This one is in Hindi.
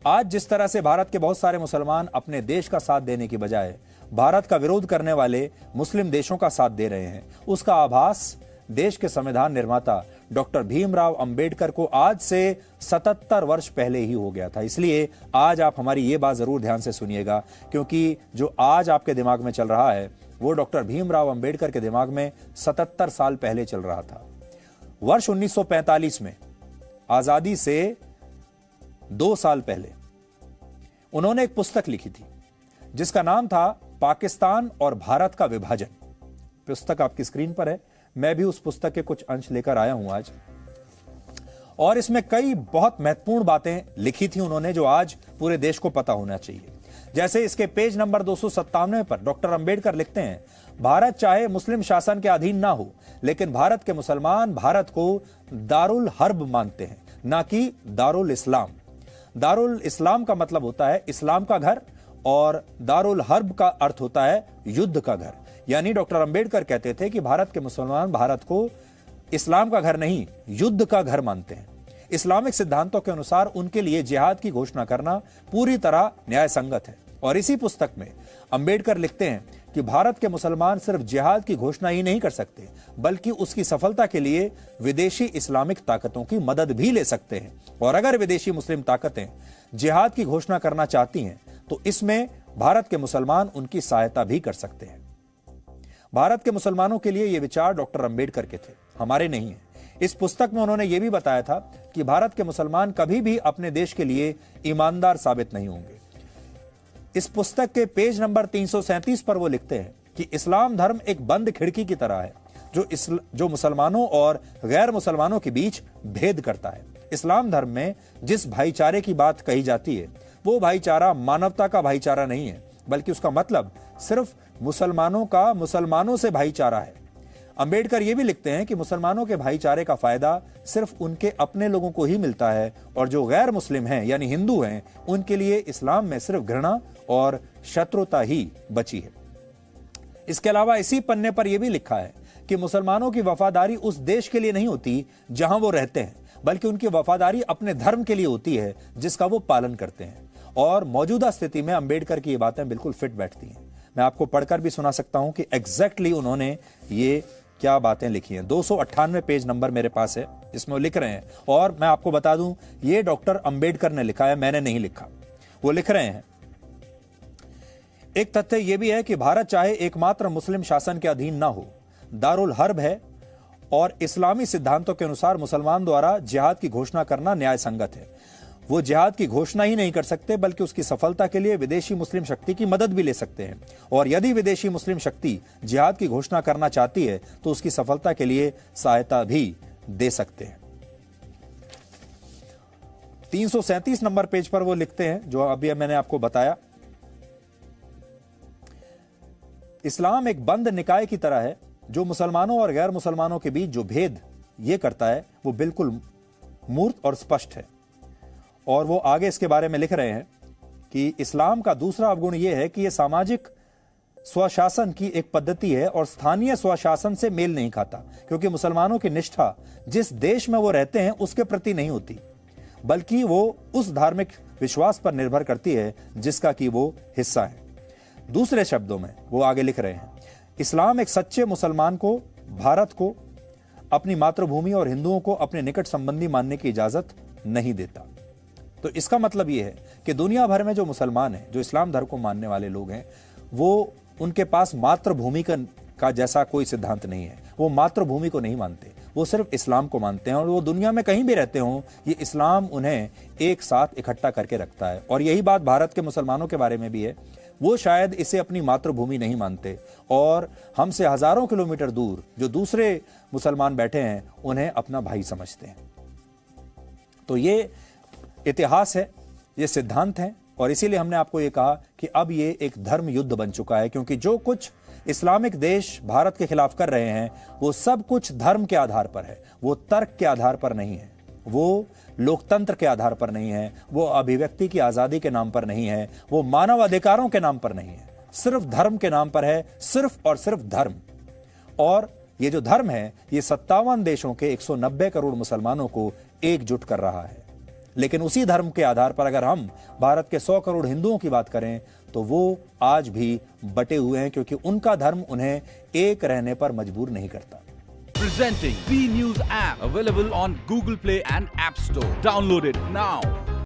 आज जिस तरह से भारत के बहुत सारे मुसलमान अपने देश का साथ देने की बजाय भारत का विरोध करने वाले मुस्लिम देशों का साथ दे रहे हैं, उसका आभास देश के संविधान निर्माता डॉक्टर भीमराव अंबेडकर को आज से 77 वर्ष पहले ही हो गया था। इसलिए आज आप हमारी ये बात जरूर ध्यान से सुनिएगा, क्योंकि जो आज आपके दिमाग में चल रहा है वो डॉक्टर भीमराव अंबेडकर के दिमाग में 77 साल पहले चल रहा था। वर्ष 1945 में, आजादी से 2 साल पहले, उन्होंने एक पुस्तक लिखी थी जिसका नाम था पाकिस्तान और भारत का विभाजन। पुस्तक आपकी स्क्रीन पर है। मैं भी उस पुस्तक के कुछ अंश लेकर आया हूं आज, और इसमें कई बहुत महत्वपूर्ण बातें लिखी थी उन्होंने जो आज पूरे देश को पता होना चाहिए। जैसे इसके पेज नंबर 297 पर डॉक्टर अंबेडकर लिखते हैं, भारत चाहे मुस्लिम शासन के अधीन ना हो, लेकिन भारत के मुसलमान भारत को दारुल हर्ब मानते हैं, ना कि दारुल इस्लाम। दारुल इस्लाम का मतलब होता है इस्लाम का घर, और दारुल हर्ब का अर्थ होता है युद्ध का घर। यानी डॉक्टर अंबेडकर कहते थे कि भारत के मुसलमान भारत को इस्लाम का घर नहीं, युद्ध का घर मानते हैं। इस्लामिक सिद्धांतों के अनुसार उनके लिए जिहाद की घोषणा करना पूरी तरह न्याय संगत है। और इसी पुस्तक में अंबेडकर लिखते हैं कि भारत के मुसलमान सिर्फ जिहाद की घोषणा ही नहीं कर सकते, बल्कि उसकी सफलता के लिए विदेशी इस्लामिक ताकतों की मदद भी ले सकते हैं। और अगर विदेशी मुस्लिम ताकतें जिहाद की घोषणा करना चाहती हैं तो इसमें भारत के मुसलमान उनकी सहायता भी कर सकते हैं। भारत के मुसलमानों के लिए ये विचार डॉक्टर अंबेडकर के थे, हमारे नहीं है। इस पुस्तक में उन्होंने ये भी बताया था कि भारत के मुसलमान कभी भी अपने देश के लिए ईमानदार साबित नहीं होंगे। इस पुस्तक के पेज नंबर 337 पर वो लिखते हैं कि इस्लाम धर्म एक बंद खिड़की की तरह है जो मुसलमानों और गैर मुसलमानों के बीच भेद करता है। इस्लाम धर्म में जिस भाईचारे की बात कही जाती है वो भाईचारा मानवता का भाईचारा नहीं है, बल्कि उसका मतलब सिर्फ मुसलमानों का मुसलमानों से भाईचारा है। अंबेडकर ये भी लिखते हैं कि मुसलमानों के भाईचारे का फायदा सिर्फ उनके अपने लोगों को ही मिलता है, और जो गैर मुस्लिम हैं यानी हिंदू हैं उनके लिए इस्लाम में सिर्फ घृणा और शत्रुता ही बची है। इसके अलावा इसी पन्ने पर यह भी लिखा है कि मुसलमानों की वफादारी उस देश के लिए नहीं होती जहां वो रहते हैं, बल्कि उनकी वफादारी अपने धर्म के लिए होती है जिसका वो पालन करते हैं। और मौजूदा स्थिति में अंबेडकर की ये बातें बिल्कुल फिट बैठती हैं। मैं आपको पढ़कर भी सुना सकता हूं कि एग्जैक्टली उन्होंने ये क्या बातें लिखी हैं। 298 पेज नंबर मेरे पास है, इसमें वो लिख रहे हैं। और मैं आपको बता दूं, ये डॉक्टर अंबेडकर ने लिखा है, मैंने नहीं लिखा। वो लिख रहे हैं, एक तथ्य यह भी है कि भारत चाहे एकमात्र मुस्लिम शासन के अधीन ना हो, दारुल हर्ब है, और इस्लामी सिद्धांतों के अनुसार मुसलमान द्वारा जिहाद की घोषणा करना न्याय संगत है। वो जिहाद की घोषणा ही नहीं कर सकते, बल्कि उसकी सफलता के लिए विदेशी मुस्लिम शक्ति की मदद भी ले सकते हैं। और यदि विदेशी मुस्लिम शक्ति जिहाद की घोषणा करना चाहती है तो उसकी सफलता के लिए सहायता भी दे सकते हैं। 337 नंबर पेज पर वो लिखते हैं जो अभी मैंने आपको बताया, इस्लाम एक बंद निकाय की तरह है जो मुसलमानों और गैर मुसलमानों के बीच जो भेद ये करता है वो बिल्कुल मूर्त और स्पष्ट है। और वो आगे इसके बारे में लिख रहे हैं कि इस्लाम का दूसरा अवगुण यह है कि यह सामाजिक स्वशासन की एक पद्धति है और स्थानीय स्वशासन से मेल नहीं खाता, क्योंकि मुसलमानों की निष्ठा जिस देश में वो रहते हैं उसके प्रति नहीं होती, बल्कि वो उस धार्मिक विश्वास पर निर्भर करती है जिसका कि वो हिस्सा है। दूसरे शब्दों में वो आगे लिख रहे हैं, इस्लाम एक सच्चे मुसलमान को भारत को अपनी मातृभूमि और हिंदुओं को अपने निकट संबंधी मानने की इजाजत नहीं देता। तो इसका मतलब यह है कि दुनिया भर में जो मुसलमान हैं, जो इस्लाम धर्म को मानने वाले लोग हैं, वो उनके पास मातृभूमि का जैसा कोई सिद्धांत नहीं है। वो मातृभूमि को नहीं मानते, वो सिर्फ इस्लाम को मानते हैं। और वो दुनिया में कहीं भी रहते हों, ये इस्लाम उन्हें एक साथ इकट्ठा करके रखता है। और यही बात भारत के मुसलमानों के बारे में भी है। वो शायद इसे अपनी मातृभूमि नहीं मानते और हमसे हजारों किलोमीटर दूर जो दूसरे मुसलमान बैठे हैं उन्हें अपना भाई समझते हैं। तो ये इतिहास है, ये सिद्धांत है, और इसीलिए हमने आपको ये कहा कि अब ये एक धर्म युद्ध बन चुका है, क्योंकि जो कुछ इस्लामिक देश भारत के खिलाफ कर रहे हैं वो सब कुछ धर्म के आधार पर है, वो तर्क के आधार पर नहीं है, वो लोकतंत्र के आधार पर नहीं है, वो अभिव्यक्ति की आजादी के नाम पर नहीं है, वो मानव अधिकारों के नाम पर नहीं है, सिर्फ धर्म के नाम पर है, सिर्फ और सिर्फ धर्म। और ये जो धर्म है ये 57 देशों के 190 करोड़ मुसलमानों को एकजुट कर रहा है। लेकिन उसी धर्म के आधार पर अगर हम भारत के 100 करोड़ हिंदुओं की बात करें तो वो आज भी बटे हुए हैं, क्योंकि उनका धर्म उन्हें एक रहने पर मजबूर नहीं करता। Presenting B News app, available on Google Play and App Store. Download it now.